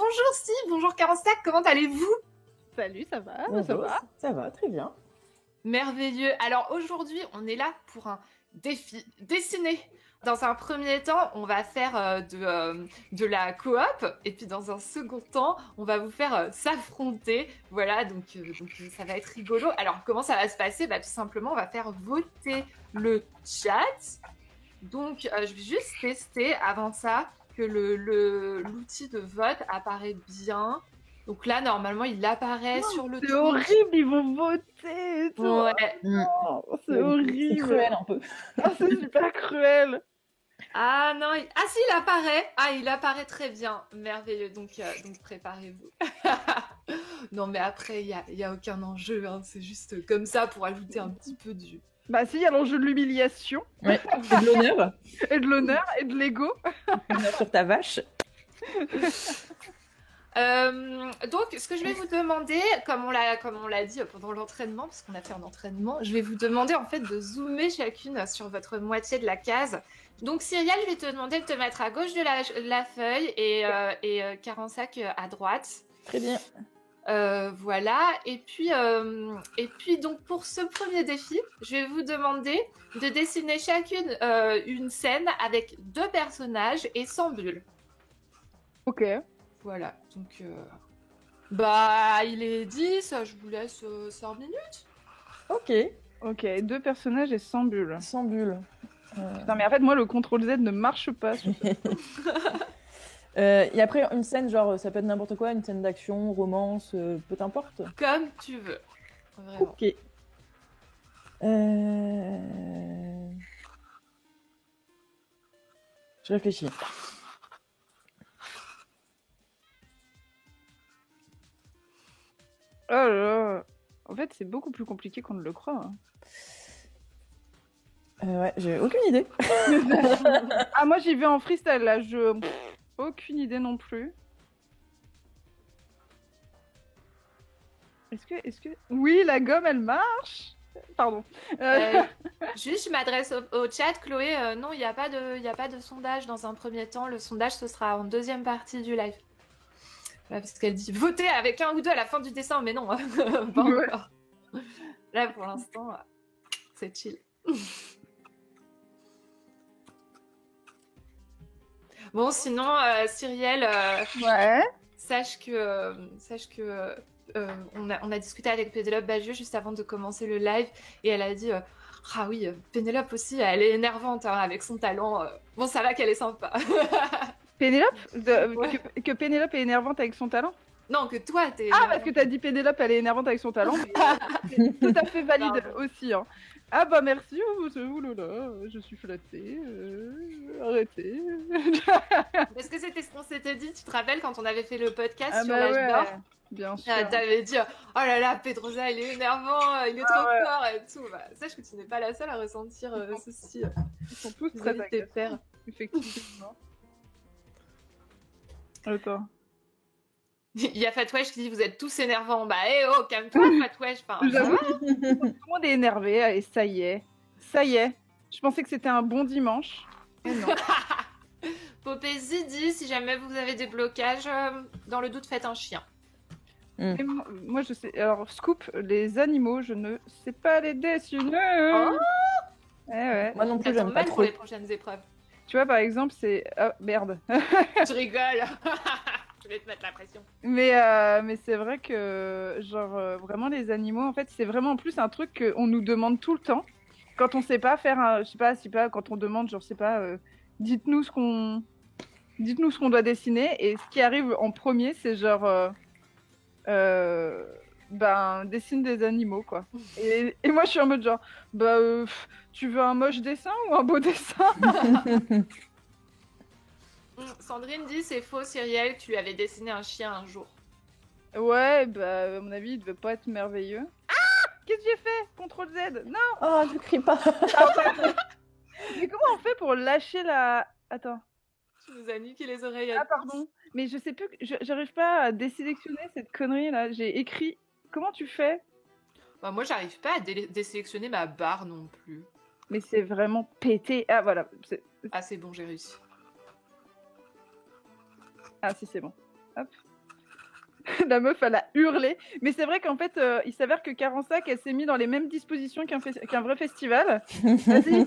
bonjour Steve, bonjour Carenstac, comment allez-vous? Salut, ça va? Bonjour, Ça va? ça va, très bien. Merveilleux. Alors aujourd'hui, on est là pour un défi dessiné. Dans un premier temps, on va faire de la coop, et puis dans un second temps, on va vous faire s'affronter. Voilà, donc ça va être rigolo. Alors comment ça va se passer? Tout simplement, on va faire voter le chat. Donc je vais juste tester avant ça que l'outil de vote apparaît bien. Donc là, normalement, il apparaît sur le C'est truc. horrible, ils vont voter et tout. Ouais. Non, c'est horrible. C'est cruel un peu. Ah, c'est super cruel. Ah non, ah si, il apparaît. Ah, il apparaît très bien. Merveilleux. Donc préparez-vous. Non, mais après, il y a aucun enjeu. Hein. C'est juste comme ça pour ajouter un petit peu du... Bah si, il y a l'enjeu de l'humiliation. Ouais, et de l'honneur. Et de l'honneur et de l'ego. L'honneur sur ta vache. Donc, ce que je vais vous demander, comme on l'a dit pendant l'entraînement, parce qu'on a fait un entraînement, je vais vous demander en fait de zoomer chacune sur votre moitié de la case. Donc, Cyrielle, je vais te demander de te mettre à gauche de la feuille et Carensac à droite. Très bien. Voilà. Et puis donc pour ce premier défi, je vais vous demander de dessiner chacune une scène avec 2 personnages et sans bulles. Ok. Voilà, donc il est 10, je vous laisse 5 minutes. Ok, 2 personnages et 100 bulles. sans bulle. Putain, mais en fait, moi, le CTRL-Z ne marche pas. Et après, une scène, genre, ça peut être n'importe quoi, une scène d'action, romance, peu importe. Comme tu veux, vraiment. Ok. Je réfléchis. Oh là là. En fait, c'est beaucoup plus compliqué qu'on ne le croit. Hein. Ouais, j'ai aucune idée. Ah, moi, j'y vais en freestyle, là. Aucune idée non plus. Est-ce que... Oui, la gomme, elle marche. Pardon. Juste, je m'adresse au chat, Chloé. Non, il n'y a pas de sondage dans un premier temps. Le sondage, ce sera en deuxième partie du live. Voilà, parce qu'elle dit voter avec 1 ou 2 à la fin du dessin, mais non, pas encore. Là, pour l'instant, c'est chill. Bon, sinon, Cyrielle, Ouais. sache que on a discuté avec Pénélope Bagieux juste avant de commencer le live, et elle a dit ah oui, Pénélope aussi, elle est énervante hein, avec son talent. Bon, ça va qu'elle est sympa. Pénélope Ouais. que Pénélope est énervante avec son talent? Non, que toi, t'es... Ah, parce que t'as dit Pénélope, elle est énervante avec son talent. Mais c'est tout à fait valide aussi. Hein. Ah bah merci, oulala, je suis flattée. Arrêtez. Parce que c'était ce qu'on s'était dit, tu te rappelles, quand on avait fait le podcast Ah sur bah l'âge d'or, bien sûr. t'avais dit oh là là, Pedrosa, il est énervant, il est trop ouais. fort et tout. Sache que tu n'es pas la seule à ressentir ceci. Ils sont tous Vis-à-vis très de tes agaçants, pères. effectivement. Attends. Il y a Fatwesh qui dit vous êtes tous énervants. Oh, calme-toi, Fatwesh. Enfin, ça va. Tout le monde est énervé, allez, ça y est. Ça y est. Je pensais que c'était un bon dimanche. Mais non. Popézy dit si jamais vous avez des blocages, dans le doute, faites un chien. Et moi, je sais. Alors, scoop, les animaux, je ne sais pas les dessiner. Oh Eh ouais. Moi non plus, Ça j'aime tombe pas mal trop. pour les prochaines épreuves. Tu vois, par exemple, c'est. Ah, merde. Je rigole. Je vais te mettre la pression. Mais c'est vrai que, genre, vraiment, les animaux, en fait, c'est vraiment en plus un truc qu'on nous demande tout le temps. Quand on sait pas faire un. Je sais pas, quand on demande, genre, je sais pas, dites-nous ce qu'on doit dessiner. Et ce qui arrive en premier, c'est genre. Dessine des animaux, quoi. Et moi, je suis en mode genre, tu veux un moche dessin ou un beau dessin? Sandrine dit c'est faux, Cyrielle, tu lui avais dessiné un chien un jour. Ouais, à mon avis, il devait pas être merveilleux. Ah! Qu'est-ce que j'ai fait? CTRL-Z. Non! Oh, ne crie pas. Mais comment on fait pour lâcher la... Attends. Tu nous as niqué les oreilles. Ah, pardon. Mais je sais plus, j'arrive pas à désélectionner cette connerie là. J'ai écrit. Comment tu fais? Moi, j'arrive pas à désélectionner ma barre non plus. Mais c'est vraiment pété. Ah, voilà. Ah, c'est bon, j'ai réussi. Ah, si, c'est bon. Hop. La meuf, elle a hurlé. Mais c'est vrai qu'en fait, il s'avère que Carensac, elle s'est mise dans les mêmes dispositions qu'un vrai festival. Vas-y,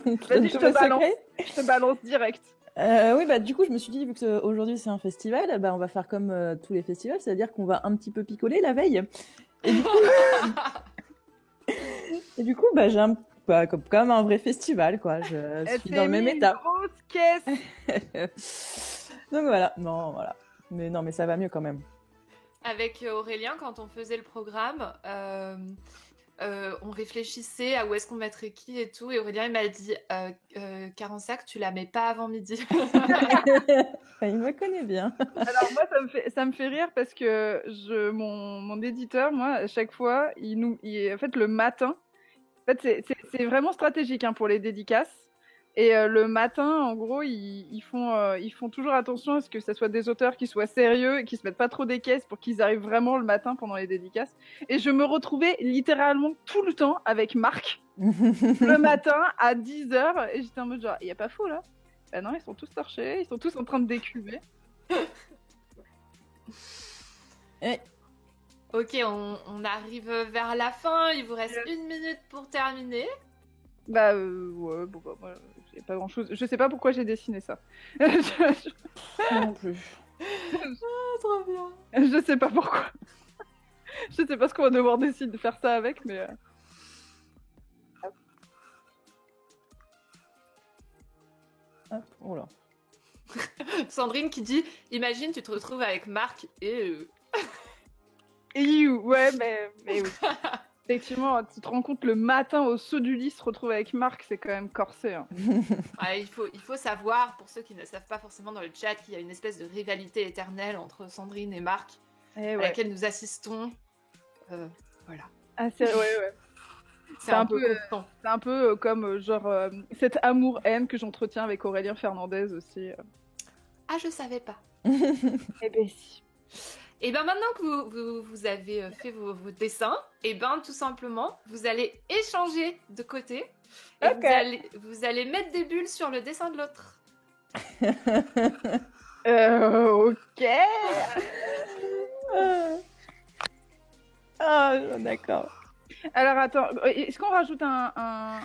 je te balance. Je te balance direct. Oui, bah du coup, je me suis dit, vu que aujourd'hui c'est un festival, bah on va faire comme tous les festivals, c'est-à-dire qu'on va un petit peu picoler la veille. Et du coup, bah j'ai comme un vrai festival, quoi. Je suis dans le même état. Grosse caisse. Donc voilà, non, voilà. Mais non, mais ça va mieux quand même. Avec Aurélien, quand on faisait le programme, on réfléchissait à où est-ce qu'on mettrait qui et tout. Et Aurélien, il m'a dit Carensac, tu la mets pas avant midi. Il me connaît bien. Alors moi, ça me fait rire parce que mon éditeur, moi, à chaque fois, en fait, le matin, en fait, c'est vraiment stratégique hein, pour les dédicaces. Et le matin, en gros, ils font toujours attention à ce que ce soit des auteurs qui soient sérieux et qui se mettent pas trop des caisses pour qu'ils arrivent vraiment le matin pendant les dédicaces. Et je me retrouvais littéralement tout le temps avec Marc le matin à 10h. Et j'étais en mode genre, il n'y a pas fou là? Ben non, ils sont tous torchés, ils sont tous en train de décuver. Et... Ok, on arrive vers la fin. Il vous reste 1 minute pour terminer. Bah ouais, bon bah moi j'ai pas grand chose. Je sais pas pourquoi j'ai dessiné ça. Non plus. Trop bien. Je sais pas pourquoi. Je sais pas ce qu'on va devoir décider de faire ça avec, mais. Hop, oh là. Sandrine qui dit imagine, tu te retrouves avec Marc et. Ouais, mais oui. Effectivement, tu te rends compte le matin au saut du lit se retrouver avec Marc, c'est quand même corsé. Hein. Ouais, il faut savoir, pour ceux qui ne savent pas forcément dans le chat, qu'il y a une espèce de rivalité éternelle entre Sandrine et Marc, à laquelle nous assistons. Voilà. Ah, ouais. C'est un peu constant. C'est un peu comme genre cet amour-haine que j'entretiens avec Aurélien Fernandez aussi. Ah, je savais pas. Eh ben si. Et bien maintenant que vous avez fait vos dessins, et ben tout simplement, vous allez échanger de côté. Et vous allez mettre des bulles sur le dessin de l'autre. Ok. D'accord. Alors attends, est-ce qu'on rajoute un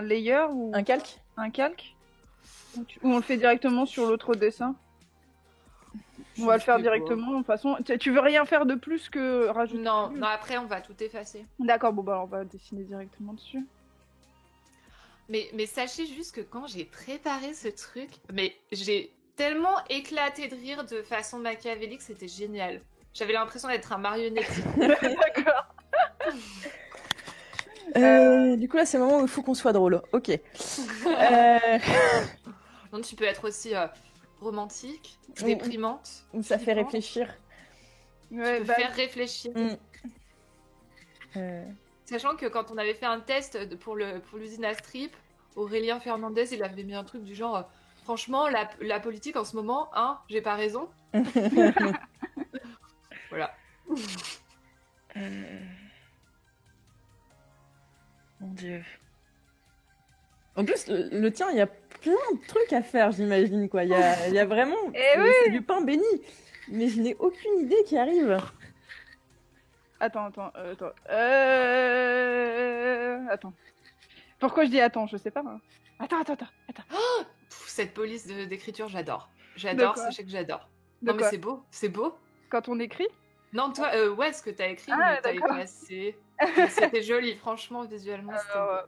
layer ou un calque? Un calque ou on le fait directement sur l'autre dessin? On va le faire directement, de toute façon. Tu veux rien faire de plus que rajouter? Non, après on va tout effacer. D'accord, bon bah on va dessiner directement dessus. Mais sachez juste que quand j'ai préparé ce truc, mais j'ai tellement éclaté de rire de façon machiavélique, c'était génial. J'avais l'impression d'être un marionnette. D'accord. Du coup là c'est le moment où il faut qu'on soit drôle. Ok. Donc tu peux être aussi romantique, déprimante. Ça fait réfléchir. Ouais, tu peux faire réfléchir. Sachant que quand on avait fait un test pour l'usine à strip, Aurélien Fernandez, il avait mis un truc du genre franchement, la politique en ce moment, hein, j'ai pas raison. Voilà. Mon Dieu. En plus, le tien, il y a plein de trucs à faire, j'imagine, quoi. Il y a vraiment... c'est du pain béni. Mais je n'ai aucune idée qui arrive. Attends. Attends. Pourquoi je dis attends, je sais pas. Hein. Attends. Oh, cette police d'écriture, j'adore. J'adore, sachez que j'adore. Non mais c'est beau. Quand on écrit? Non, toi, ouais, ce que t'as écrit, mais t'as effacé. C'était joli, franchement, visuellement, c'était beau.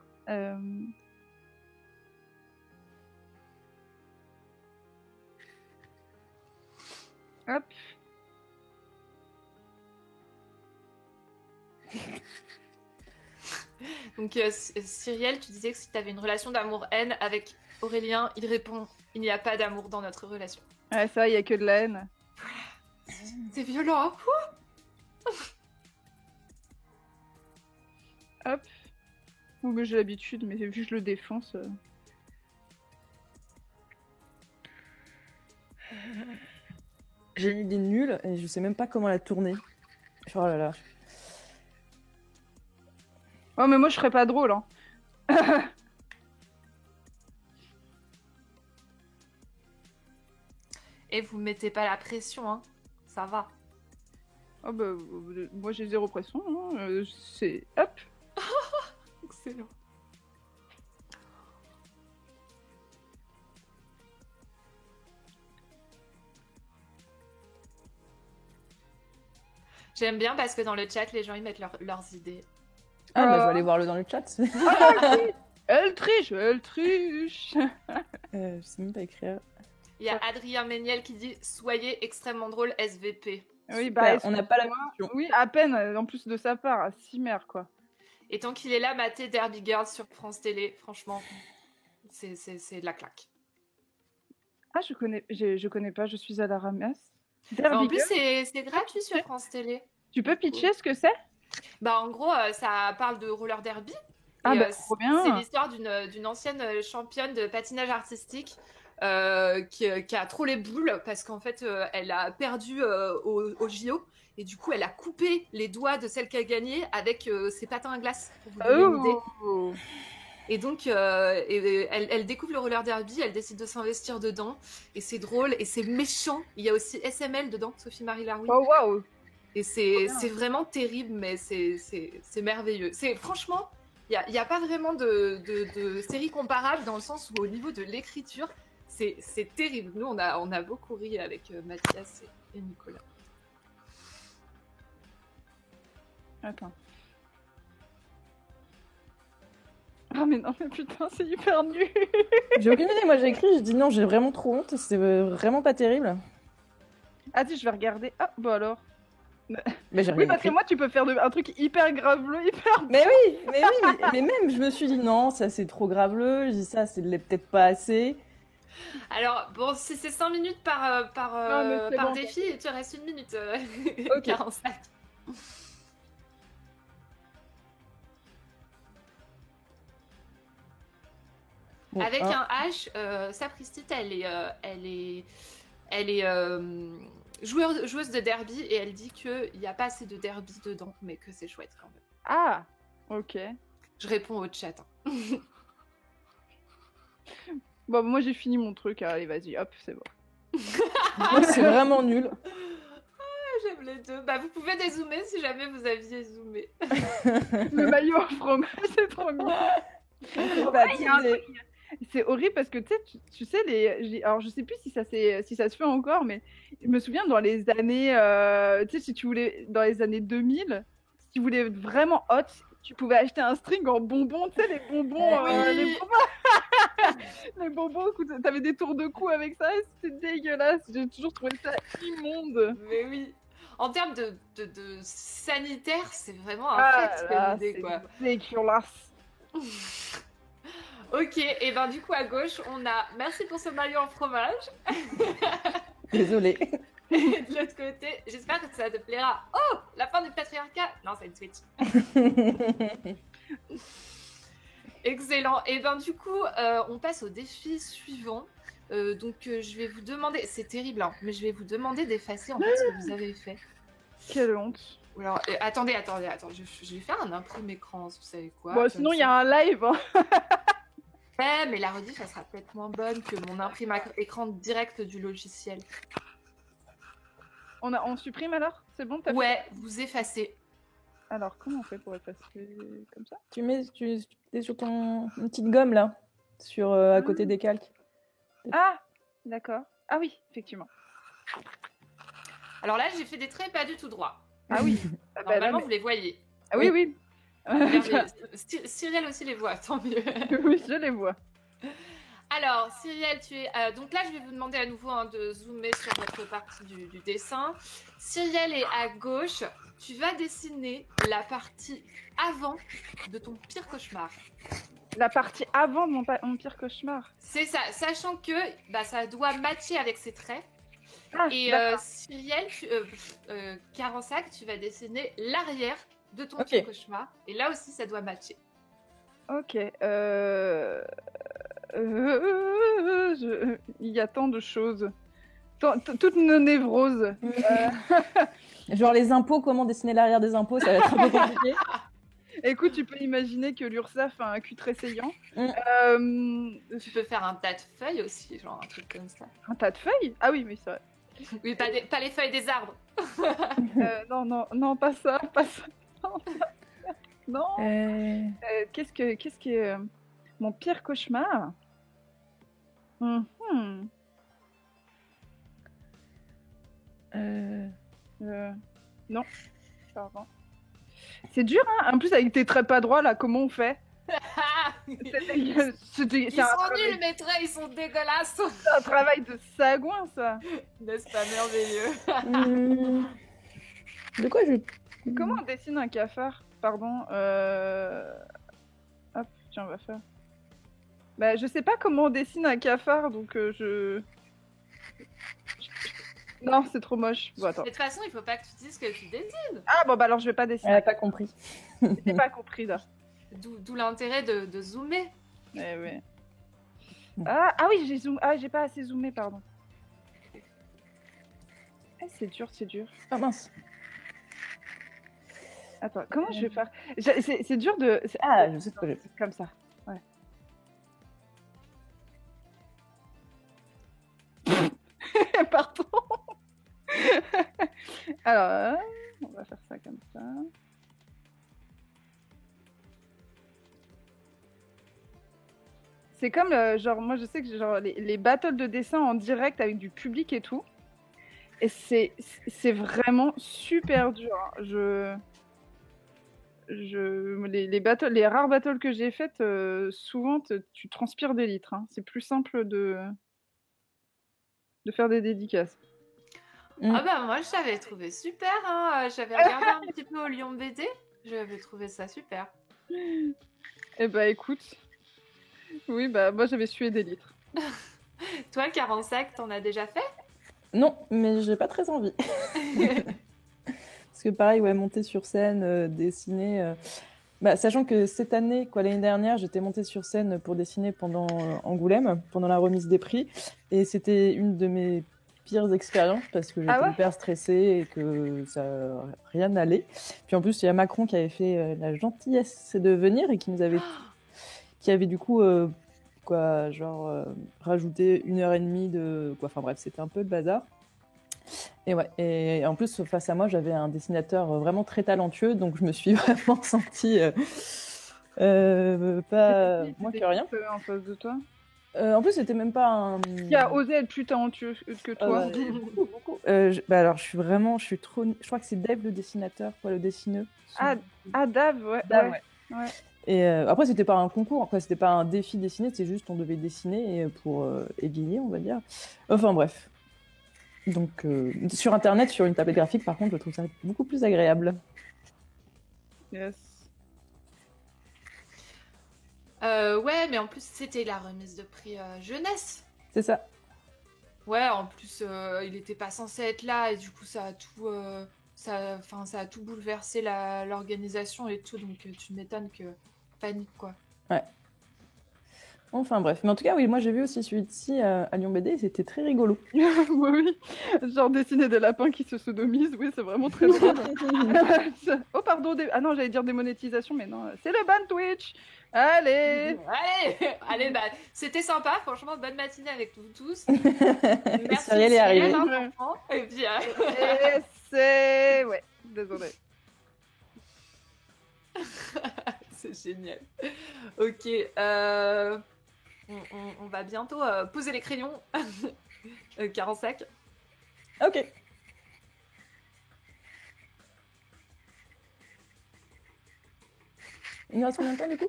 Hop. Donc, Cyrielle, tu disais que si tu avais une relation d'amour-haine avec Aurélien, il répond il n'y a pas d'amour dans notre relation. Ouais, ça, il n'y a que de la haine. C'est violent. Hop. Ou mais j'ai l'habitude, mais vu que je le défonce. J'ai une idée nulle et je sais même pas comment la tourner. Oh là là. Oh mais moi je serais pas drôle hein. Et vous mettez pas la pression hein. ça va. Oh bah, moi j'ai 0 pression, hein. C'est hop. Excellent. J'aime bien parce que dans le chat, les gens ils mettent leurs idées. Ah bah je vais aller voir dans le chat. Elle triche, elle triche. Je sais même pas écrire. Il y a Adrien Méniel qui dit soyez extrêmement drôle SVP. Oui, bah on n'a pas la question. Oui, à peine, en plus de sa part, à Cimer, quoi. Et tant qu'il est là, mater Derby Girls sur France Télé, franchement, c'est de la claque. Ah, je connais pas, je suis à la ramasse. En plus, c'est gratuit sur France Télé. Tu peux pitcher ce que c'est? Bah, en gros, ça parle de roller derby. Ah, bah, trop bien. C'est l'histoire d'une ancienne championne de patinage artistique qui a trop les boules parce qu'en fait, elle a perdu au JO. Et du coup, elle a coupé les doigts de celle qui a gagné avec ses patins à glace. Pour vous donner une idée. Et donc, elle découvre le roller derby, elle décide de s'investir dedans. Et c'est drôle et c'est méchant. Il y a aussi SML dedans, Sophie-Marie Laroui. Oh, waouh! Et c'est vraiment terrible, mais c'est merveilleux. Franchement, il n'y a pas vraiment de série comparable dans le sens où au niveau de l'écriture, c'est terrible. Nous, on a beaucoup ri avec Mathias et Nicolas. Attends. Ah mais non, mais putain, c'est hyper nul. J'ai aucune idée, moi j'ai écrit, je dis non, j'ai vraiment trop honte, c'est vraiment pas terrible. Ah si, je vais regarder. Ah, bah alors. Mais oui, parce que moi, tu peux faire un truc hyper graveleux, hyper... Mais oui, mais même, je me suis dit non, ça c'est trop graveleux, je dis ça, c'est peut-être pas assez. Alors, bon, si c'est 5 minutes par bon, défi, il te reste 1 minute 45. Bon, avec un H, Sapristi, elle est joueuse de derby et elle dit qu'il n'y a pas assez de derby dedans, mais que c'est chouette quand même. Ah, ok. Je réponds au chat. Bon, moi j'ai fini mon truc, allez vas-y, hop, c'est bon. Moi c'est vraiment nul. J'aime les deux. Bah vous pouvez dézoomer si jamais vous aviez zoomé. Le maillot en fromage, c'est trop bien. C'est horrible parce que tu sais alors je sais plus si ça se fait encore, mais je me souviens dans les années tu sais, si tu voulais dans les années 2000, si tu voulais être vraiment hot, tu pouvais acheter un string en bonbons, tu sais, les bonbons les bonbons, t'avais des tours de cou avec ça, c'était dégueulasse. J'ai toujours trouvé ça immonde. Mais oui, en termes de sanitaire, c'est vraiment un fait comme idée, quoi. C'est dégueulasse. Ok, et ben du coup à gauche, on a merci pour ce maillot en fromage. Désolée. Et de l'autre côté, j'espère que ça te plaira. Oh, la fin du patriarcat. Non, c'est une Switch. Excellent. Et ben du coup, on passe au défi suivant. Donc je vais vous demander, c'est terrible, hein, mais je vais vous demander d'effacer en fait ce que vous avez fait. Quelle honte. Alors, attendez, je vais faire un imprim écran, vous savez quoi. Bon, sinon il y a un live. Hein. Ouais, mais la rediff, ça sera peut-être moins bonne que mon imprim écran direct du logiciel. On supprime alors? C'est bon? Ouais, vous effacez. Alors, comment on fait pour effacer comme ça? Tu es sur une petite gomme là, à côté des calques. Ah, d'accord. Ah oui, effectivement. Alors là, j'ai fait des traits pas du tout droits. Ah oui. Normalement, vous les voyez. Ah oui, oui. Cyrielle aussi les voit, tant mieux. Oui, je les vois. Alors, Cyrielle, tu es... donc là, je vais vous demander à nouveau de zoomer sur votre partie du dessin. Cyrielle est à gauche. Tu vas dessiner la partie avant de ton pire cauchemar. La partie avant de mon pire cauchemar. C'est ça, sachant que ça doit matcher avec ses traits. Ah, et Cyrielle, Carensac, tu vas dessiner l'arrière de ton pire cauchemar. Et là aussi, ça doit matcher. Ok. Il y a tant de choses. Toutes nos névroses. Genre les impôts, comment dessiner l'arrière des impôts, ça va être un peu compliqué. Écoute, tu peux imaginer que l'URSSAF a un cul très saillant. Tu peux faire un tas de feuilles aussi, genre un truc comme ça. Un tas de feuilles? Ah oui, mais ça... Oui, pas les feuilles des arbres. Non, pas ça. Non. Qu'est-ce qui est mon pire cauchemar? Non. Pardon. C'est dur, hein. En plus, avec tes traits pas droits, là, comment on fait? Ils sont nuls, mes traits, ils sont dégueulasses. C'est un travail de sagouin, ça. N'est-ce pas merveilleux? De quoi je... Comment on dessine un cafard? Pardon. Hop, tiens, on va faire. Bah, je sais pas comment on dessine un cafard, donc Non, c'est trop moche. Bon, attends. De toute façon, il faut pas que tu dises que tu dessines. Ah bon, bah alors je vais pas dessiner. Elle a pas compris. J'ai pas compris, là. D'où l'intérêt de zoomer. Eh ouais. Ah oui, j'ai zoomé. Ah, j'ai pas assez zoomé, pardon. C'est dur. Ah mince. Attends, comment je vais faire? C'est dur de... Ah, je sais ce que j'ai. Comme ça, ouais. Pardon. Alors, on va faire ça comme ça. C'est comme, genre, moi je sais que genre, les battles de dessin en direct avec du public et tout. Et c'est vraiment super dur. Hein. Les rares battles que j'ai faites, souvent tu transpires des litres. Hein. C'est plus simple de faire des dédicaces. Ah bah moi je t'avais trouvé super, hein. J'avais regardé un petit peu au Lyon BD, j'avais trouvé ça super. Eh bah écoute, oui bah moi j'avais sué des litres. Toi Carensac, t'en as déjà fait? Non, mais j'ai pas très envie. Parce que pareil, ouais, monter sur scène, dessiner... Bah, sachant que cette année, l'année dernière, j'étais montée sur scène pour dessiner pendant Angoulême, pendant la remise des prix. Et c'était une de mes pires expériences parce que j'étais hyper stressée et que ça rien n'allait. Puis en plus, il y a Macron qui avait fait la gentillesse de venir et qui avait du coup rajouté 1h30 de... Enfin bref, c'était un peu le bazar. Et ouais, et en plus face à moi j'avais un dessinateur vraiment très talentueux, donc je me suis vraiment sentie pas moins que rien. En face de toi. En plus c'était même pas un. Qui a osé être plus talentueux que toi. Beaucoup. Alors je suis trop. Je crois que c'est Dave le dessinateur, le dessineux. Dave, ouais. Dave, ouais. Et après c'était pas un concours, c'était pas un défi dessiné, c'est juste on devait dessiner pour égayer, on va dire. Enfin bref. Donc, sur Internet, sur une tablette graphique, par contre, je trouve ça beaucoup plus agréable. Yes. Ouais, mais en plus, c'était la remise de prix jeunesse. C'est ça. Ouais, en plus, il n'était pas censé être là, et du coup, ça a tout bouleversé l'organisation et tout, donc tu m'étonnes que panique, quoi. Ouais. Enfin bref, mais en tout cas oui, moi j'ai vu aussi celui-ci à Lyon BD et c'était très rigolo. Oui, genre dessiner des lapins qui se sodomisent, oui c'est vraiment très drôle. Oh pardon, ah non j'allais dire démonétisation, mais non, c'est le ban Twitch. Allez, bah c'était sympa, franchement bonne matinée avec vous tous. Merci Cyril est arrivé. Et puis c'est ouais, désolé. C'est génial. Ok. On va bientôt poser les crayons. Carensac. Ok. Il nous reste combien de temps du coup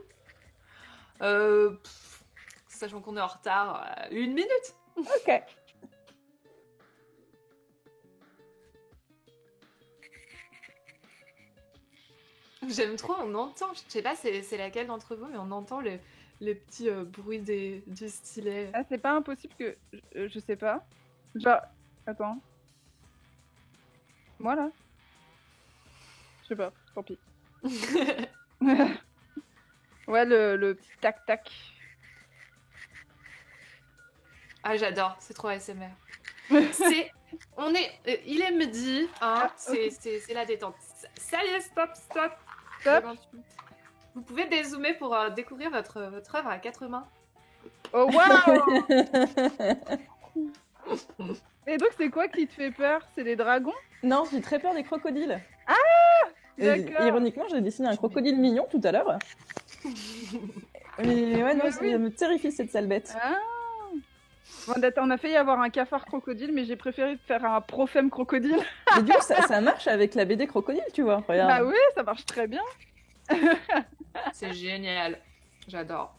Sachant qu'on est en retard, 1 minute. Ok. J'aime trop, on entend, je sais pas c'est laquelle d'entre vous, mais on entend les petits bruits du stylet. Ah, c'est pas impossible que... Je sais pas. Genre... Attends. Moi, là? Je sais pas, tant pis. Ouais, le petit tac-tac. Ah, j'adore, c'est trop ASMR. Il est midi, hein, c'est la détente. Ça y est, stop. Vous pouvez dézoomer pour découvrir votre œuvre à 4 mains. Oh waouh. Et donc, c'est quoi qui te fait peur? C'est les dragons? Non, j'ai très peur des crocodiles. D'accord. Ironiquement, j'ai dessiné un crocodile mignon tout à l'heure. Mais ouais, non, Mais ça oui. me terrifie cette sale bête. Ah. Bon, on a failli avoir un cafard crocodile, mais j'ai préféré faire un profème crocodile. Mais du coup, ça marche avec la BD crocodile, tu vois. Regarde. Bah oui, ça marche très bien. C'est génial. J'adore.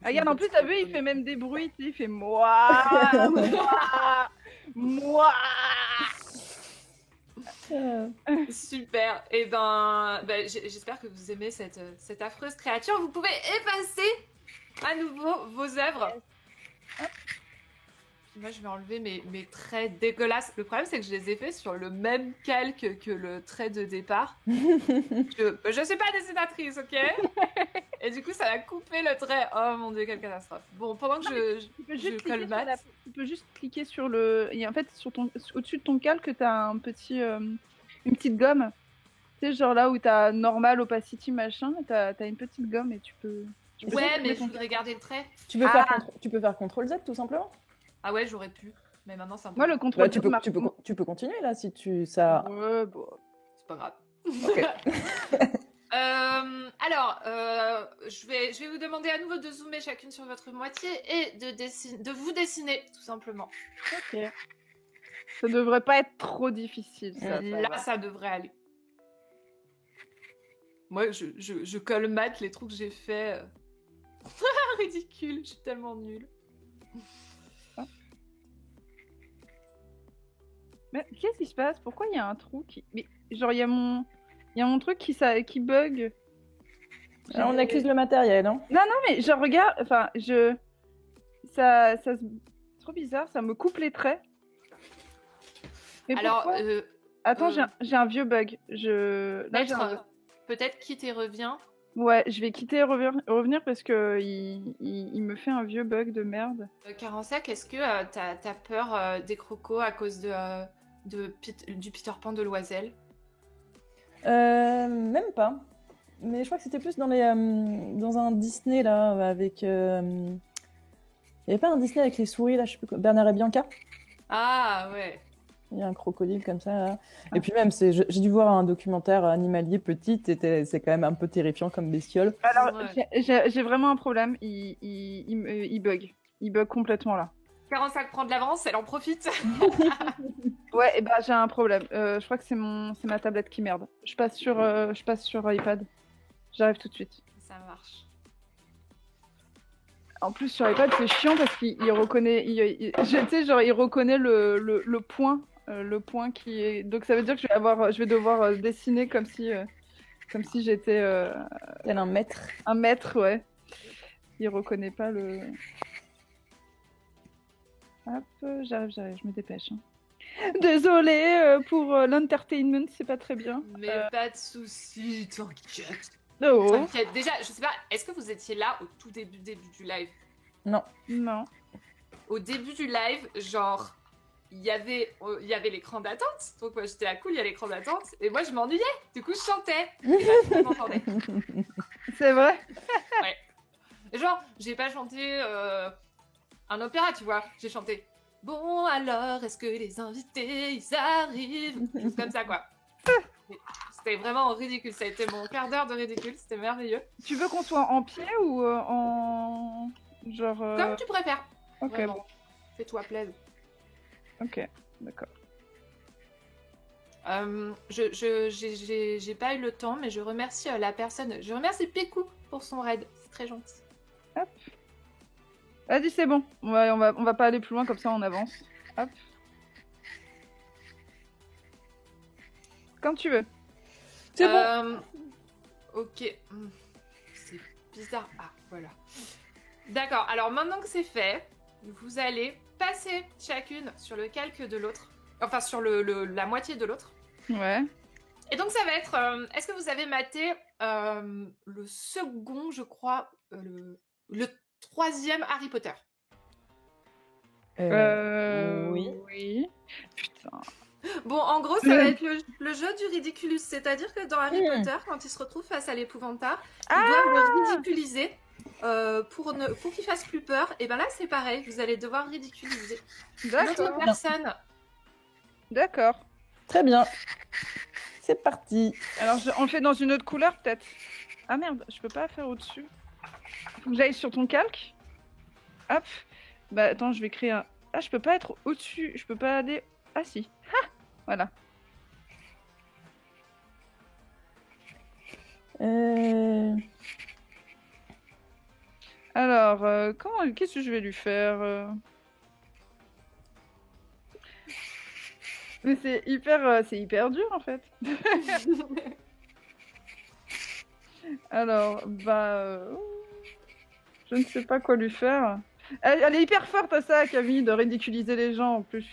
Regarde, en plus, t'as vu, il fait même des bruits, tu sais, il fait moi, moi. Super. Et j'espère que vous aimez cette affreuse créature. Vous pouvez effacer à nouveau vos œuvres. Puis moi, je vais enlever mes traits dégueulasses. Le problème, c'est que je les ai faits sur le même calque que le trait de départ. Je suis pas dessinatrice, ok? Et du coup, ça a coupé le trait. Oh mon dieu, quelle catastrophe. Bon, pendant que Tu peux juste je colmate. tu peux juste cliquer sur le. Et en fait, au-dessus de ton calque, t'as un petit, une petite gomme. Tu sais, genre là où t'as normal, opacity, machin, t'as une petite gomme et tu peux. Ouais, mais je voudrais garder le trait. Tu peux faire CTRL Z tout simplement. Ah ouais, j'aurais pu. Mais maintenant, c'est un peu. Moi, le contrôle. Bah, tu peux continuer là si tu ça. Ouais, bon. C'est pas grave. Ok. Alors, je vais vous demander à nouveau de zoomer chacune sur votre moitié et de vous dessiner, tout simplement. Ok. Ça devrait pas être trop difficile, ça. Là, ça devrait aller. Moi, je colmate les trous que j'ai faits. Ridicule, je suis tellement nulle. Mais qu'est-ce qui se passe? Pourquoi il y a un trou qui. Mais genre, il y a mon truc qui bug. Alors, on accuse le matériel, hein. Non, mais je regarde. Enfin, ça c'est trop bizarre, ça me coupe les traits. Mais alors, pourquoi attends, j'ai un vieux bug. Peut-être quitte et reviens. Ouais, je vais quitter et revenir parce que il me fait un vieux bug de merde. Carensac, est-ce que t'as peur des crocos à cause du Peter Pan de Loisel? Même pas. Mais je crois que c'était plus dans un Disney là avec. Il y avait pas un Disney avec les souris là, je sais plus quoi, Bernard et Bianca. Ah ouais. Il y a un crocodile comme ça. Là. Et puis même, j'ai dû voir un documentaire animalier petit, c'est quand même un peu terrifiant comme bestiole. Alors, ouais. j'ai vraiment un problème, il bug. Il bug complètement là. Carensac prend de l'avance, elle en profite. Ouais, et bah j'ai un problème. Je crois que c'est ma tablette qui merde. Je passe sur iPad. J'arrive tout de suite. Ça marche. En plus sur iPad c'est chiant parce qu'il reconnaît, tu sais genre il reconnaît le point, le point qui est. Donc ça veut dire que je vais devoir dessiner comme si j'étais tel un maître. Un maître, ouais. Il reconnaît pas le. Hop, j'arrive, je me dépêche. Désolée pour l'entertainment, c'est pas très bien. Mais pas de soucis, t'inquiète. Oh. T'inquiète. Déjà, je sais pas, est-ce que vous étiez là au tout début du live? Non. Non. Au début du live, genre, il y avait l'écran d'attente. Donc moi j'étais à cool, il y a l'écran d'attente. Et moi je m'ennuyais. Du coup je chantais. Je m'entendais. C'est vrai. Ouais. Et genre, j'ai pas chanté un opéra, tu vois. J'ai chanté. Bon alors, est-ce que les invités ils arrivent? Juste comme ça quoi. C'était vraiment ridicule. Ça a été mon quart d'heure de ridicule. C'était merveilleux. Tu veux qu'on soit en pied ou en genre Comme tu préfères. Ok. Vraiment. Bon. Fais-toi plaisir. Ok, d'accord. J'ai pas eu le temps, mais je remercie la personne. Je remercie Pécou pour son raid. C'est très gentil. Hop. Vas-y, c'est bon. On va pas aller plus loin, comme ça on avance. Hop. Quand tu veux. C'est bon. Ok. C'est bizarre. Ah, voilà. D'accord. Alors maintenant que c'est fait, vous allez passer chacune sur le calque de l'autre. Enfin, sur la moitié de l'autre. Ouais. Et donc ça va être... Est-ce que vous avez maté le second, je crois, le troisième Harry Potter? Oui. Oui. Putain. Bon, en gros, ça va être le jeu du ridiculus. C'est-à-dire que dans Harry Potter, quand ils se retrouvent face à l'épouvantail, ils doivent le ridiculiser pour qu'il fasse plus peur. Et ben là, c'est pareil. Vous allez devoir ridiculiser l'autre personne. D'accord. Très bien. C'est parti. Alors, on le fait dans une autre couleur, peut-être. Ah merde, je peux pas faire au-dessus. Faut que j'aille sur ton calque. Hop. Bah attends, je vais créer un... Ah, je peux pas être au-dessus. Je peux pas aller... Ah si. Ha, voilà. Alors, qu'est-ce que je vais lui faire Mais c'est hyper dur en fait. Alors, je ne sais pas quoi lui faire. Elle est hyper forte à ça, Camille, de ridiculiser les gens en plus.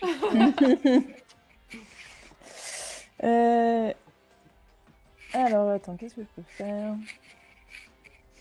Alors, attends, qu'est-ce que je peux faire?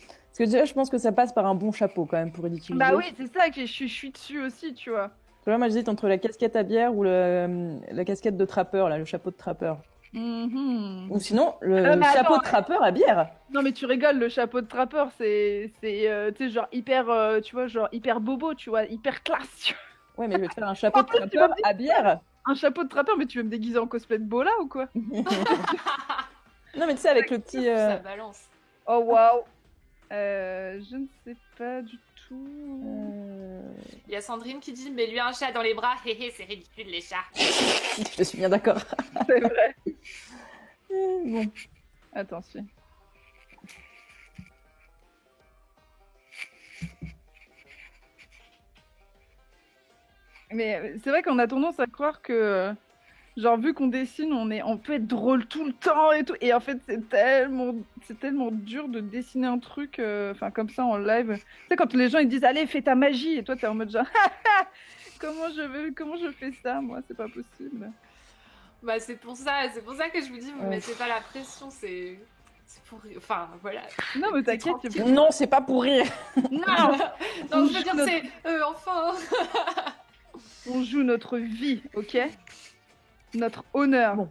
Parce que déjà, je pense que ça passe par un bon chapeau quand même pour ridiculiser. Bah oui, c'est ça que je suis dessus aussi, tu vois. Là, moi, j'hésite entre la casquette à bière ou la casquette de trappeur, là, le chapeau de trappeur. Ou sinon, le chapeau de trappeur à bière. Non, mais tu rigoles, le chapeau de trappeur, c'est tu sais, genre hyper, tu vois, genre hyper bobo, tu vois, hyper classe. Tu vois. Ouais, mais je vais te faire un chapeau de trappeur à bière. Un chapeau de trappeur, mais tu veux me déguiser en cosplay de Bola ou quoi? Non, mais tu sais, avec le petit... Ça balance. Oh, waouh. Je ne sais pas du tout. Il y a Sandrine qui dit, mais lui un chat dans les bras, hé hé, c'est ridicule les chats. Je suis bien d'accord. C'est vrai. Bon. Attention. Mais c'est vrai qu'on a tendance à croire que, genre, vu qu'on dessine, on peut être drôle tout le temps et tout. Et en fait, c'est tellement dur de dessiner un truc, comme ça en live. Tu sais, quand les gens ils disent, allez, fais ta magie, et toi, t'es en mode genre, comment je fais ça, moi, c'est pas possible. Bah, c'est pour ça que je vous dis, vous mettez pas la pression, c'est pour rire. Enfin, voilà. Non, mais t'inquiète. Non, c'est pas pour rire. Non. Non, je veux dire, c'est enfin. On joue notre vie, ok? Notre honneur. Bon.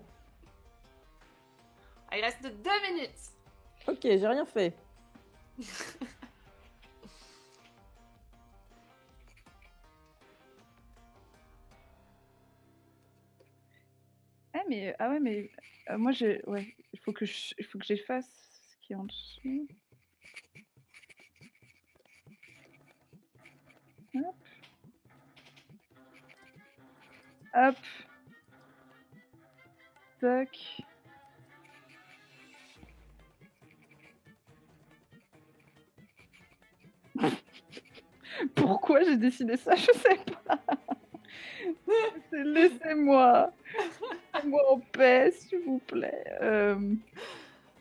Il reste 2 minutes. Ok, j'ai rien fait. Moi il faut que j'efface ce qui est en dessous. Hop. Hop. Tac. Pourquoi j'ai décidé ça? Je sais pas. Laissez-moi en paix, s'il vous plaît.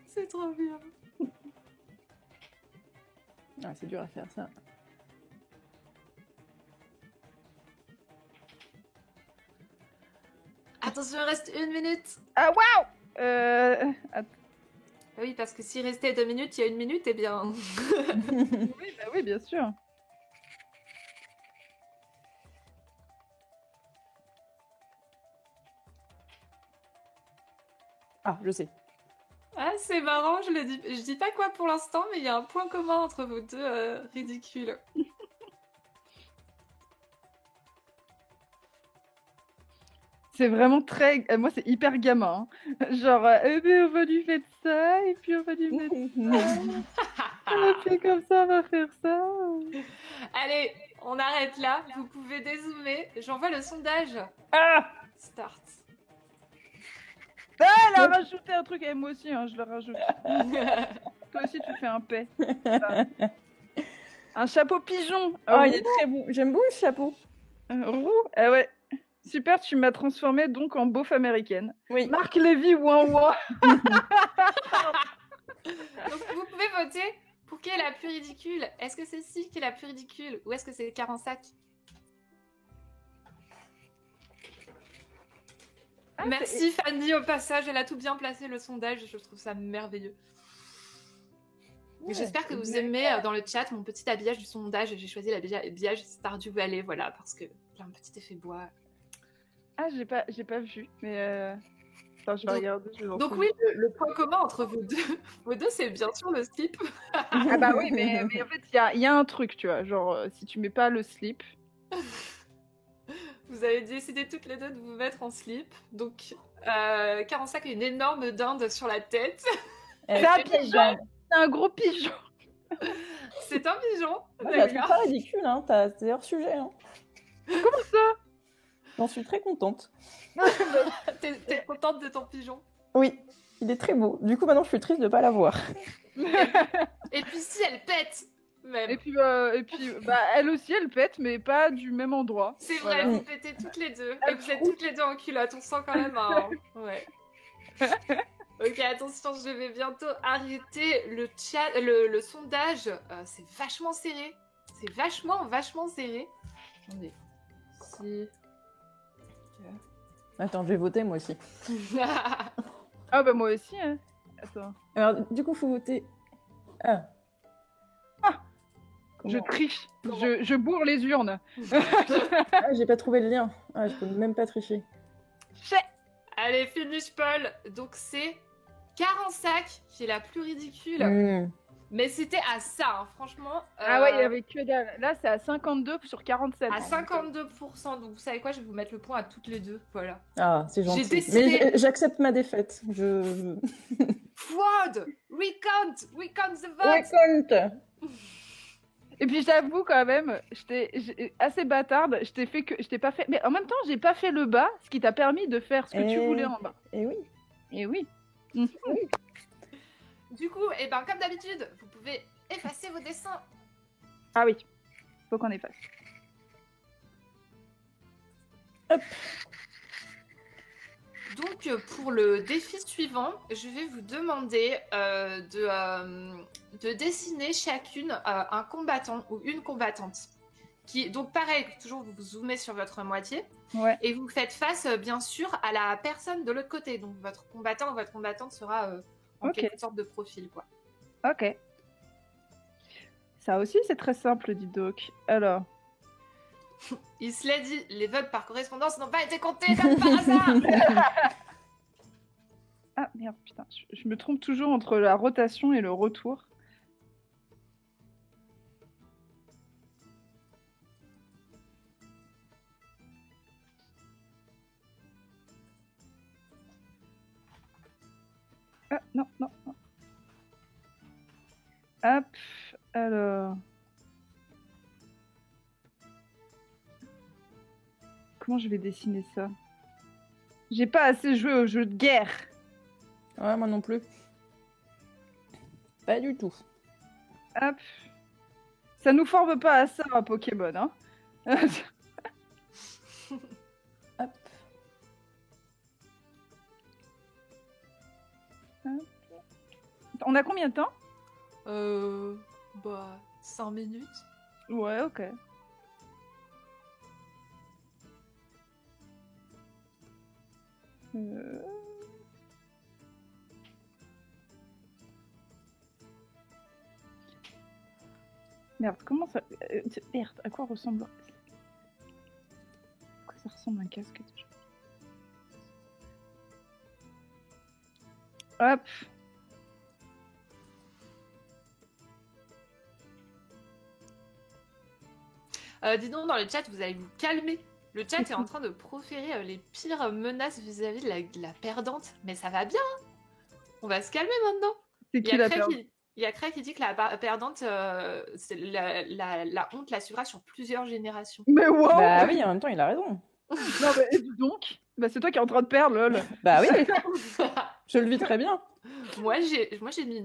C'est trop bien. Ah, c'est dur à faire ça. Attention, il reste 1 minute. Ah, waouh! Oui, parce que s'il restait 2 minutes, il y a 1 minute, eh bien... Oui, bien sûr. Ah, je sais. Ah, c'est marrant, je dis pas quoi pour l'instant, mais il y a un point commun entre vos deux ridicules. C'est vraiment très... Moi, c'est hyper gamin. Hein. Genre, on va lui faire ça, et puis on va lui mettre ça. On va faire comme ça, on va faire ça. Allez, on arrête là. Vous pouvez dézoomer. J'envoie le sondage. Ah! Start. Ah, elle a rajouté un truc, et moi aussi, hein, je le rajoute. Toi aussi, tu fais un paix. Un chapeau pigeon. Oh, il est très beau. J'aime beaucoup ce chapeau. Roux. Ah ouais. Super, tu m'as transformée donc en beauf américaine. Oui. Marc Lévy, ouin ouin. Donc, vous pouvez voter pour qui est la plus ridicule. Est-ce que c'est Si qui est la plus ridicule ou est-ce que c'est Carensac? Merci Fanny au passage, elle a tout bien placé le sondage, je trouve ça merveilleux. Ouais, j'espère que vous aimez dans le chat mon petit habillage du sondage. J'ai choisi l'habillage Stardew Valley, voilà, parce qu'il y a un petit effet bois. Ah, j'ai pas vu, mais attends, je vais Donc- regarder. Je vais Donc lancer oui, le point commun entre vous deux, vous deux, c'est bien sûr le slip. Ah bah oui, mais en fait, il y a un truc, tu vois. Genre, si tu mets pas le slip. Vous avez décidé toutes les deux de vous mettre en slip. Donc, 45 a une énorme dinde sur la tête. C'est un pigeon. C'est un gros pigeon. C'est un pigeon. Moi, je la trouve D'accord. pas ridicule, hein. C'est hors sujet. Hein. Comment ça? J'en suis très contente. T'es contente de ton pigeon? Oui, il est très beau. Du coup, maintenant, je suis triste de pas l'avoir. Et puis si elle pète, même. Et puis, bah, elle aussi, elle pète, mais pas du même endroit. C'est vrai, Voilà. vous pétez toutes les deux. Et vous êtes toutes les deux en culotte, on sent quand même un... Ouais. Ok, attention, je vais bientôt arrêter le chat, le sondage. C'est vachement serré. C'est vachement serré. Attendez. Si... Attends, je vais voter moi aussi. Ah bah moi aussi, hein. Attends. Alors, du coup, faut voter. Ah. Je Comment triche. Je bourre les urnes. Ah, j'ai pas trouvé le lien. Ah, je peux même pas tricher. Allez, finish Paul. Donc c'est 45 qui est la plus ridicule. Mmh. Mais c'était à ça, hein, franchement. Ah ouais, il y avait que dalle. Là, c'est à 52 sur 47. À hein. 52%. Donc vous savez quoi, je vais vous mettre le point à toutes les deux. Voilà. Ah, c'est gentil. décidé- Mais j'accepte ma défaite. Je... Fraud! Recount the votes! Récolte. Et puis j'avoue quand même, j'étais assez bâtarde. Je t'ai pas fait. Mais en même temps, j'ai pas fait le bas, ce qui t'a permis de faire ce que tu voulais en bas. Et oui. Et oui. Du coup, et ben comme d'habitude, vous pouvez effacer vos dessins. Ah oui. Faut qu'on efface. Hop. Donc pour le défi suivant, je vais vous demander de dessiner chacune un combattant ou une combattante. Donc pareil, toujours vous vous zoomez sur votre moitié Ouais. et vous faites face bien sûr à la personne de l'autre côté. Donc votre combattant ou votre combattante sera en Ok. quelque sorte de profil, quoi. Ok. Ça aussi, c'est très simple, dis donc. Alors. Il se l'a dit, les votes par correspondance n'ont pas été comptés comme par hasard. Ah merde, putain. Je me trompe toujours entre la rotation et le retour. Ah, non, non, non. Hop, alors... Comment je vais dessiner ça? J'ai pas assez joué au jeu de guerre. Ouais, moi non plus. Pas du tout. Hop. Ça nous forme pas à ça, un Pokémon, hein. Hop. On a combien de temps? Bah, 5 minutes. Ouais, ok. Merde, comment ça... Merde, à quoi ressemble... À quoi ça ressemble un casque déjà? Hop. Dis donc, dans le chat, vous allez vous calmer. Le chat est en train de proférer les pires menaces vis-à-vis de la perdante. Mais ça va bien, hein. On va se calmer maintenant. C'est Il y qui a la Craig perdante? il y a Craig qui dit que la perdante, c'est la honte la suivra sur plusieurs générations. Mais wow! Bah oui, en même temps, il a raison. Non, mais dis donc, bah, c'est toi qui es en train de perdre, lol. Bah oui, je le vis très bien. Moi, j'ai mis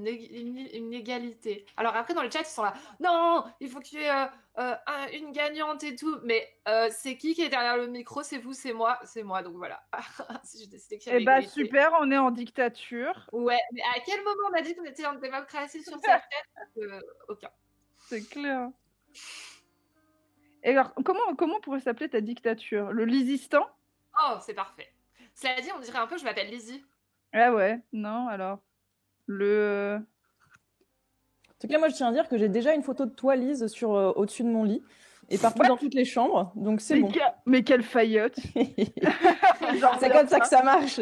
une égalité. Alors après, dans le chat, ils sont là. Non, il faut qu'il y ait une gagnante et tout. Mais c'est qui est derrière le micro? C'est vous, c'est moi. C'est moi, donc voilà. J'ai décidé qu'il y avait Eh bah égalité. super, on est en dictature. Ouais, mais à quel moment on a dit qu'on était en démocratie sur cette chaîne? Aucun. C'est clair. Et alors, comment pourrait s'appeler ta dictature? Le Lizistan? Oh, c'est parfait. Cela dit, on dirait un peu, je m'appelle Lizzie. Ah ouais, non, alors. Le... En tout cas, moi, je tiens à dire que j'ai déjà une photo de toi, Lise, sur au-dessus de mon lit. Et partout dans toutes les chambres, donc c'est bon. Mais quelle faillotte. C'est comme ça que ça marche.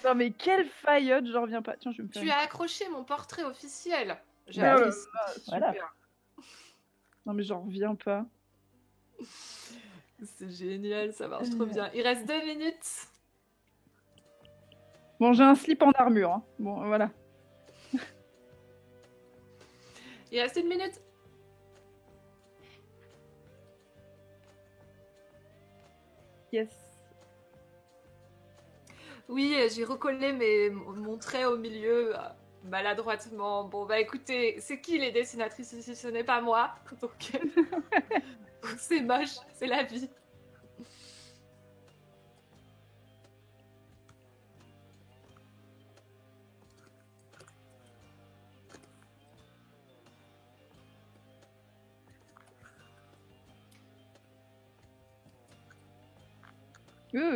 Non mais quelle faillotte, j'en reviens pas. Tiens, je vais me faire Tu as accroché mon portrait officiel. Bah oui. Voilà. Non mais j'en reviens pas. C'est génial, ça marche trop bien. Il reste 2 minutes. Bon, j'ai un slip en armure. Hein. Bon, voilà. Il reste 1 minute. Yes. Oui, j'ai recollé mon trait au milieu maladroitement. Bon, bah écoutez, c'est qui les dessinatrices ici? Ce n'est pas moi. Donc, c'est moche, c'est la vie.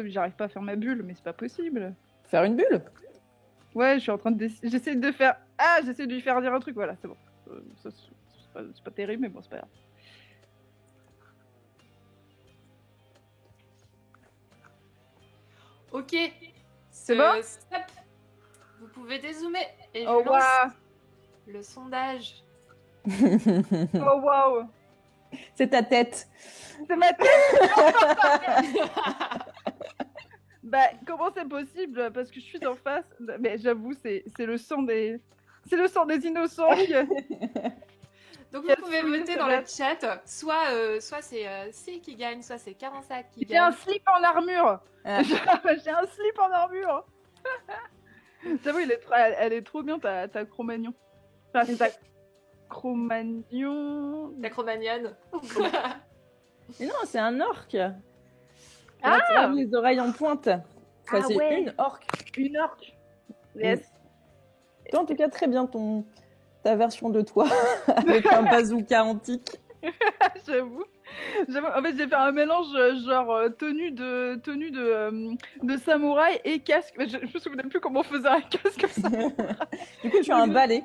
J'arrive pas à faire ma bulle, mais c'est pas possible. Faire une bulle? Ouais, je suis en train de j'essaie de faire... Ah, j'essaie de lui faire dire un truc, voilà, c'est bon. C'est pas terrible, mais bon, c'est pas grave. Ok. C'est bon? Stop. Vous pouvez dézoomer. Et Oh, je lance waouh. le sondage. Oh, waouh. C'est ta tête. C'est ma tête. Bah, comment c'est possible? Parce que je suis en face. Mais j'avoue, c'est le sang des... C'est le sang des innocents. Donc vous pouvez voter dans le chat. Soit c'est C qui gagne, soit c'est Karansak qui J'ai un gagne. slip en armure. Ah. J'ai un slip en armure. J'avoue, elle est trop bien, ta Cro-Magnon. Enfin, c'est ta Cro-Magnon... La Cro-Magnonne. Mais non, c'est un orque. Ah, tu as les oreilles en pointe. Enfin, Ah c'est ouais. une orque. Une orque. Yes. Toi, en tout cas, très bien ta version de toi avec un bazooka antique. J'avoue. En fait, j'ai fait un mélange genre tenue de samouraï et casque. Mais je me souvenais plus comment on faisait un casque comme ça. Du coup, tu as un balai.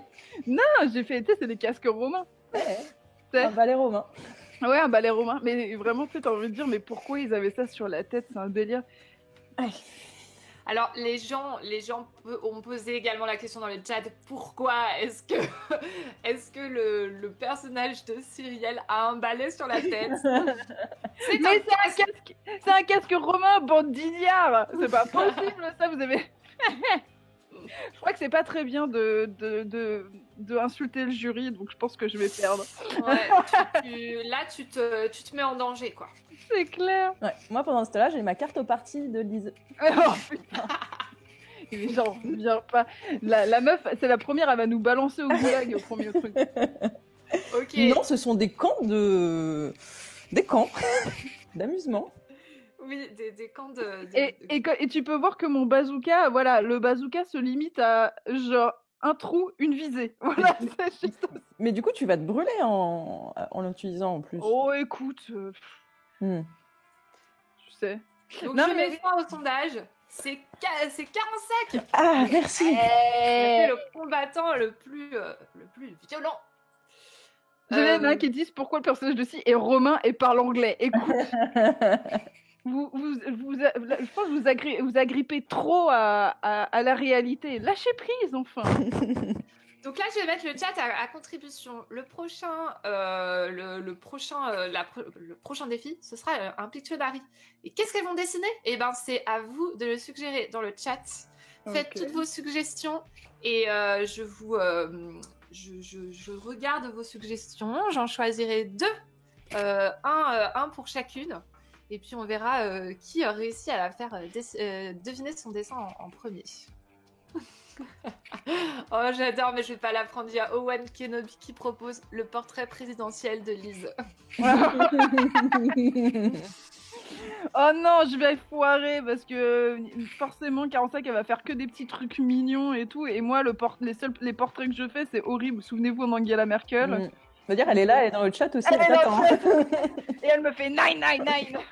Ah, j'ai fait, tu sais, c'est des casques romains. Ouais, un balai romain. Ouais, un balai romain. Mais vraiment, tu sais, t'as envie de dire, mais pourquoi ils avaient ça sur la tête? C'est un délire. Alors, les gens ont posé également la question dans le chat, pourquoi est-ce que le personnage de Cyrielle a un balai sur la tête? Mais c'est un casque romain, bande d'ignards. C'est pas possible, ça, vous avez... Je crois que c'est pas très bien de insulter le jury, donc je pense que je vais perdre. Ouais, là, tu te mets en danger, quoi. C'est clair. Ouais. Moi, pendant ce temps-là, j'ai ma carte partie de Lise. Oh putain. Mais genre, viens pas. La meuf, c'est la première, elle va nous balancer au goulag au premier truc. Ok. Non, ce sont des camps des camps d'amusement. Oui, des camps de... Et tu peux voir que mon bazooka, voilà, le bazooka se limite à genre un trou, une visée. Voilà, c'est juste... Mais du coup, tu vas te brûler en l'utilisant en plus. Oh, écoute, Hmm. tu sais. Donc Non, je mais- mets fin au sondage. C'est Karansak Ah, merci. qui a fait le combattant le plus violent. J'avais un qui disent pourquoi le personnage de Si est romain et parle anglais. Écoute, je pense que vous agrippez trop à la réalité. Lâchez prise, enfin. Donc là, je vais mettre le chat à contribution. Le prochain défi, ce sera un Pictionary. Et qu'est-ce qu'elles vont dessiner? Eh ben, c'est à vous de le suggérer dans le chat. Faites toutes vos suggestions et je regarde vos suggestions. J'en choisirai 2, un pour chacune. Et puis on verra qui a réussi à la faire deviner son dessin en premier. Oh, j'adore, mais je vais pas la prendre. Il y a Owen Kenobi qui propose le portrait présidentiel de Lise. Oh non, je vais foirer parce que forcément, 45, elle va faire que des petits trucs mignons et tout. Et moi, les portraits que je fais, c'est horrible. Souvenez-vous d'Angela Merkel. Je veux dire, elle est là, elle est dans le chat aussi. Elle Elle est t'attend. Et elle me fait 999.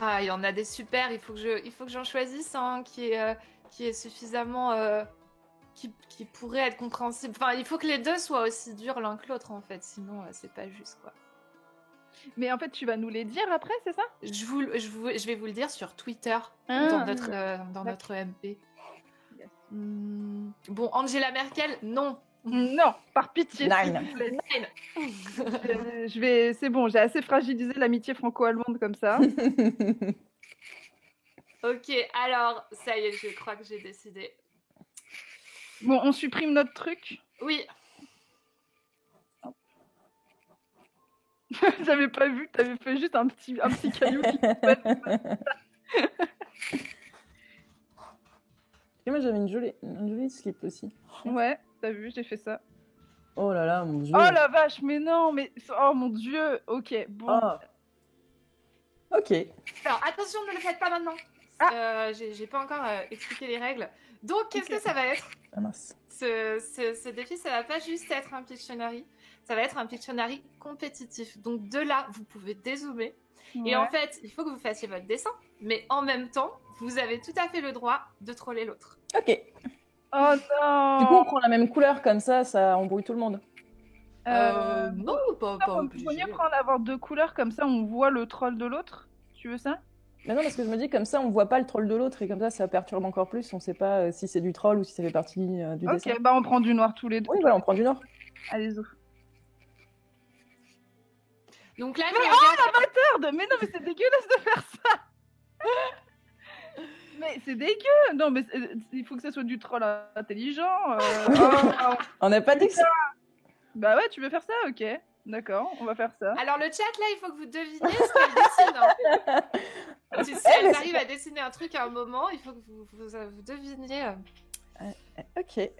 Ah, il y en a des super. Il faut que j'en choisisse un qui est suffisamment qui pourrait être compréhensible. Enfin, il faut que les deux soient aussi durs l'un que l'autre, en fait. Sinon, c'est pas juste, quoi. Mais en fait, tu vas nous les dire après, c'est ça? Je vais vous le dire sur Twitter, Ah, dans notre MP. Yes. Bon, Angela Merkel, non. Non, par pitié. Nine. S'il vous plaît. C'est bon, j'ai assez fragilisé l'amitié franco-allemande comme ça. Ok, alors, ça y est, je crois que j'ai décidé. Bon, on supprime notre truc. Oui. J'avais pas vu, t'avais fait juste un petit caillou qui Et moi, j'avais une jolie slip aussi. Ouais, t'as vu, j'ai fait ça. Oh là là, mon Dieu. Oh la vache, mais non, mais... Oh mon Dieu. Ok, bon. Oh. Ok. Alors, attention, ne le faites pas maintenant. J'ai pas encore expliqué les règles. Donc, qu'est-ce que ça va être? Ah mince. Ce défi, ça va pas juste être un Pictionary. Ça va être un Pictionary compétitif. Donc, de là, vous pouvez dézoomer. Ouais. Et en fait, il faut que vous fassiez votre dessin. Mais en même temps, vous avez tout à fait le droit de troller l'autre. Ok. Oh non. Du coup, on prend la même couleur, comme ça embrouille tout le monde. Non, pas obligé. Il vaut mieux avoir 2 couleurs, comme ça on voit le troll de l'autre. Tu veux ça? Mais non, parce que je me dis, comme ça on voit pas le troll de l'autre, et comme ça perturbe encore plus. On sait pas si c'est du troll ou si ça fait partie du dessin. Ok, bah on prend du noir tous les deux. Oui, voilà, on prend du noir. Allez-y. Donc là, mais la bâtarde! Mais non, mais c'est dégueulasse de faire ça! Mais c'est dégueu! Non, mais il faut que ça soit du troll intelligent. On n'a pas dit que ça. Bah ouais, tu veux faire ça? Ok. D'accord, on va faire ça. Alors le chat, là, il faut que vous deviniez ce qu'elle dessine. Hein. Si elles arrivent à dessiner un truc à un moment, il faut que vous deviniez. Ok.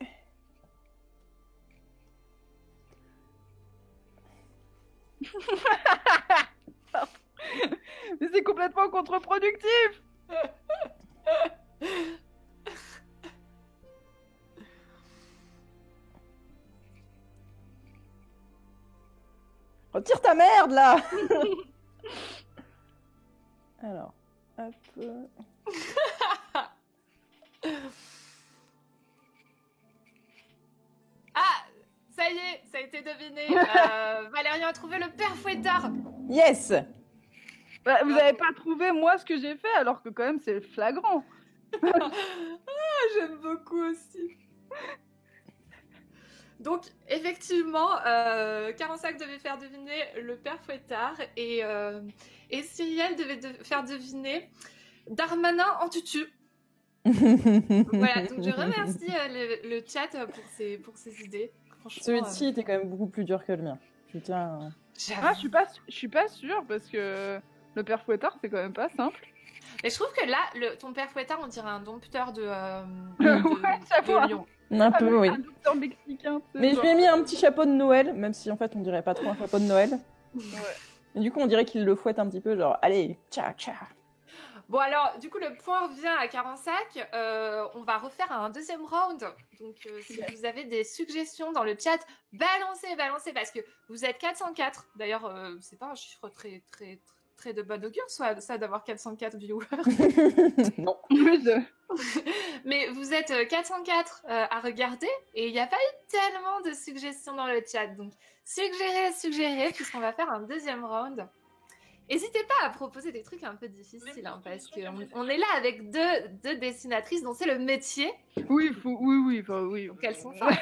Mais c'est complètement contre-productif. Retire ta merde là. Alors, hop. Ah, ça y est, ça a été deviné. Valérian a trouvé le père Fouettard. Yes. Bah, vous n'avez pas trouvé moi ce que j'ai fait, alors que quand même c'est flagrant. J'aime beaucoup aussi. Donc, effectivement, Carensac devait faire deviner le père Fouettard et Cyrielle devait faire deviner Darmanin en tutu. Voilà, donc je remercie le chat pour ces idées. Celui-ci était quand même beaucoup plus dur que le mien. Je tiens. Je suis pas sûre parce que le père Fouettard c'est quand même pas simple. Et je trouve que là, ton père Fouettard, on dirait un dompteur de Lyon. Un peu, oui. Un dompteur mexicain. Mais je lui ai mis un petit chapeau de Noël, même si en fait on dirait pas trop un chapeau de Noël. Ouais. Et du coup, on dirait qu'il le fouette un petit peu, genre, allez, tcha tcha. Bon alors, du coup, le point revient à Carensac. On va refaire un deuxième round. Donc, si vous avez des suggestions dans le chat, balancez, parce que vous êtes 404. D'ailleurs, c'est pas un chiffre très de bon augure, ça d'avoir 404 viewers. Non. Mais vous êtes 404 à regarder et il n'y a pas eu tellement de suggestions dans le chat. Donc, suggérez, puisqu'on va faire un deuxième round. N'hésitez pas à proposer des trucs un peu difficiles, hein, parce qu'on est là avec deux dessinatrices dont c'est le métier. Oui, oui. Donc elles sont fortes.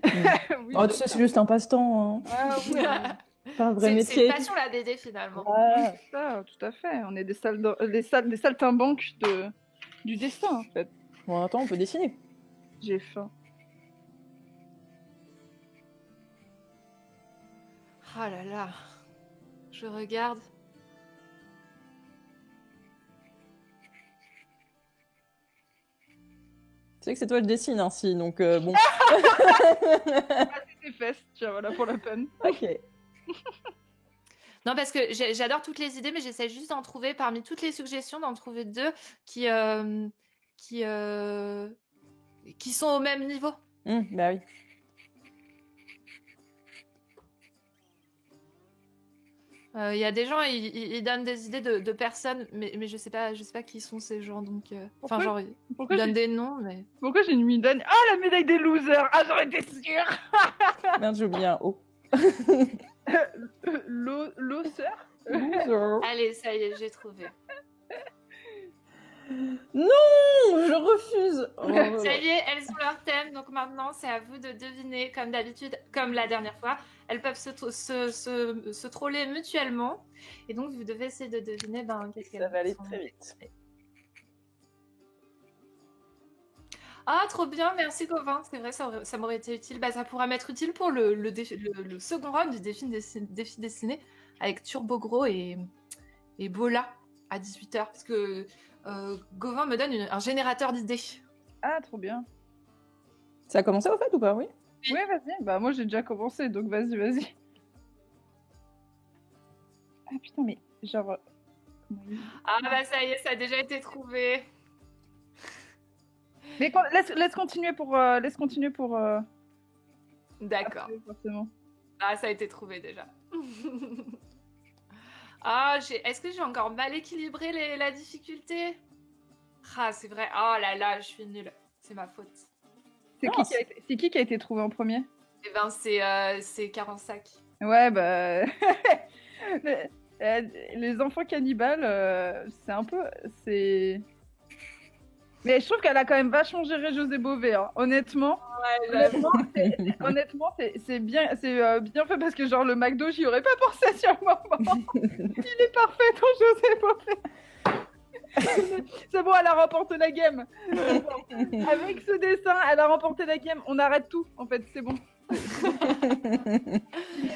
Oui, oh, tu sais, c'est juste un passe-temps. Hein. Ah, oui. Pas un vrai métier. C'est une passion la BD finalement. Ah, ça, tout à fait. On est des saltimbanques du dessin en fait. Bon, attends, on peut dessiner. J'ai faim. Oh là là. Je regarde. Tu sais que c'est toi qui dessine ainsi, donc bon. Tes fesses, tiens, voilà pour la peine. Ok. Non, parce que j'adore toutes les idées, mais j'essaie juste d'en trouver, parmi toutes les suggestions, d'en trouver deux qui sont au même niveau. Bah oui. Il y a des gens, ils donnent des idées de personnes, mais je sais pas qui sont ces gens, donc... Enfin, genre, ils donnent des noms, mais... Pourquoi j'ai une médaille? Ah, la médaille des losers! Ah, j'aurais été sûre! Merde, j'ai oublié un O. Loser? Allez, ça y est, j'ai trouvé. Non, je refuse. Ça y est, elles ont leur thème, donc maintenant c'est à vous de deviner, comme d'habitude, comme la dernière fois. Elles peuvent se troller mutuellement, et donc vous devez essayer de deviner qu'est-ce qu'elles Ça va aller sont. très vite. Ah, trop bien, merci Gauvin. C'est vrai, ça m'aurait été utile. Ça pourra m'être utile pour le second round du défi dessiné avec Turbo Gros et Bola à 18h, parce que Gauvin me donne un générateur d'idées. Ah, trop bien. Ça a commencé au fait ou pas? Oui. Oui, vas-y. Bah, moi, j'ai déjà commencé, donc vas-y. Ah, putain, mais genre... Ah, ça y est, ça a déjà été trouvé. Mais laisse continuer pour... D'accord. Forcément. Ah, ça a été trouvé déjà. Ah, est-ce que j'ai encore mal équilibré la difficulté? Ah, c'est vrai. Oh là là, je suis nulle. C'est ma faute. C'est qui qui a été trouvé en premier? Eh ben, c'est Carensac. Ouais, bah... les enfants cannibales, c'est un peu... Mais je trouve qu'elle a quand même vachement géré José Bové, hein. Honnêtement. Ouais, honnêtement, c'est bien fait parce que genre le McDo, j'y aurais pas pensé sur le moment. Il est parfait, ton José Bové. C'est bon, elle a remporté la game. Avec ce dessin, elle a remporté la game. On arrête tout, en fait, c'est bon.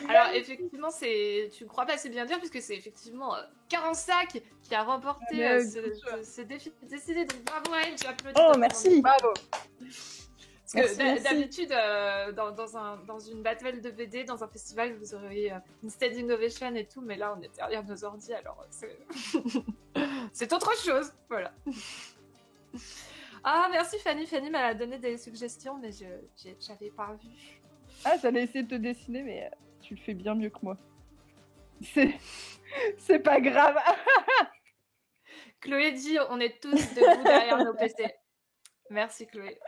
Alors effectivement, tu ne crois pas c'est bien dire puisque c'est effectivement Carensac qui a remporté ce défi décidé. Donc bravo à elle, j'applaudis. Oh merci. Bravo. Parce que d'habitude, dans une battle de BD, dans un festival, vous auriez une standing ovation et tout, mais là on est derrière nos ordi, alors c'est autre chose, voilà. Ah merci Fanny m'a donné des suggestions, mais j'avais pas vu. Ah, j'allais essayer de te dessiner, mais tu le fais bien mieux que moi. C'est pas grave. Chloé dit, on est tous debout derrière nos PC. Merci Chloé.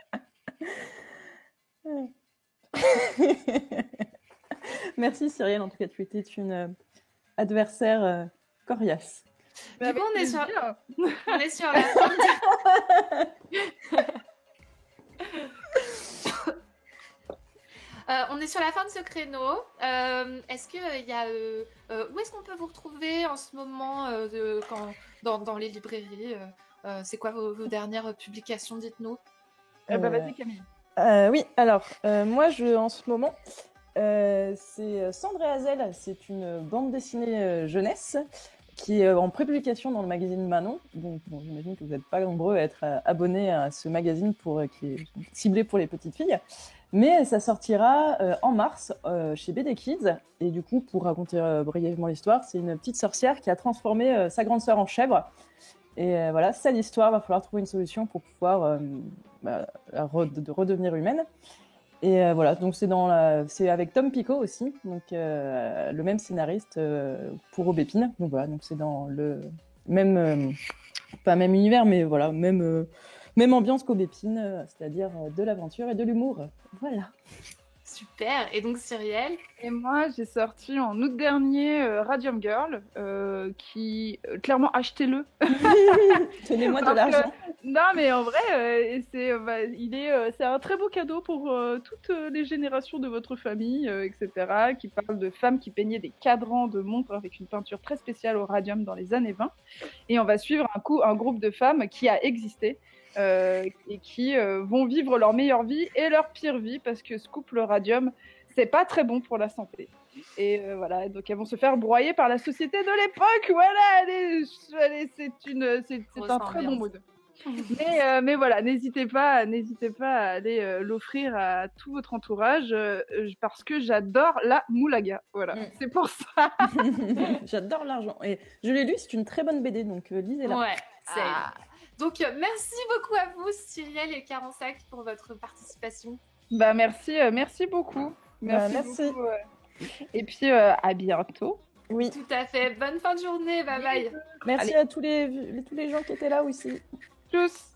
Merci Cyrielle, en tout cas tu étais une adversaire coriace. Du coup on est sur la fin on est sur la fin de ce créneau. Est-ce qu'il y a... où est-ce qu'on peut vous retrouver en ce moment dans les librairies c'est quoi vos dernières publications? Dites-nous. Vas-y Camille. Oui, alors, moi, en ce moment, c'est Cendre et Hazel, c'est une bande dessinée jeunesse qui est en prépublication dans le magazine Manon. Donc, bon, j'imagine que vous n'êtes pas nombreux à être abonnés à ce magazine qui est ciblé pour les petites filles. Mais ça sortira en mars chez BD Kids. Et du coup, pour raconter brièvement l'histoire, c'est une petite sorcière qui a transformé sa grande sœur en chèvre. Et voilà, c'est l'histoire. Il va falloir trouver une solution pour pouvoir redevenir humaine. Et voilà, donc c'est avec Tom Pico aussi, donc le même scénariste pour Aubépine. Donc voilà, donc c'est dans le même, pas même univers, mais voilà, même ambiance qu'Aubépine, c'est-à-dire de l'aventure et de l'humour. Voilà. Super. Et donc Cyrielle? Et moi, j'ai sorti en août dernier Radium Girl, qui clairement achetez-le. Tenez-moi de l'argent. Non, mais en vrai, c'est un très beau cadeau pour toutes les générations de votre famille, etc. Qui parle de femmes qui peignaient des cadrans de montres avec une peinture très spéciale au radium dans les années 20. Et on va suivre un groupe de femmes qui a existé. Et qui vont vivre leur meilleure vie et leur pire vie parce que scoop le radium, c'est pas très bon pour la santé. Et voilà, donc elles vont se faire broyer par la société de l'époque. Voilà, c'est un très bon mood. Mais voilà, n'hésitez pas à aller l'offrir à tout votre entourage parce que j'adore la moulaga. Voilà, c'est pour ça. J'adore l'argent. Et je l'ai lu, c'est une très bonne BD, donc lisez-la. Ouais, Donc, merci beaucoup à vous, Cyrielle et Carensac, pour votre participation. Merci beaucoup. Merci beaucoup. Et puis, à bientôt. Oui. Tout à fait. Bonne fin de journée. Bye bye. Merci Allez. à tous les gens qui étaient là aussi. Tchuss.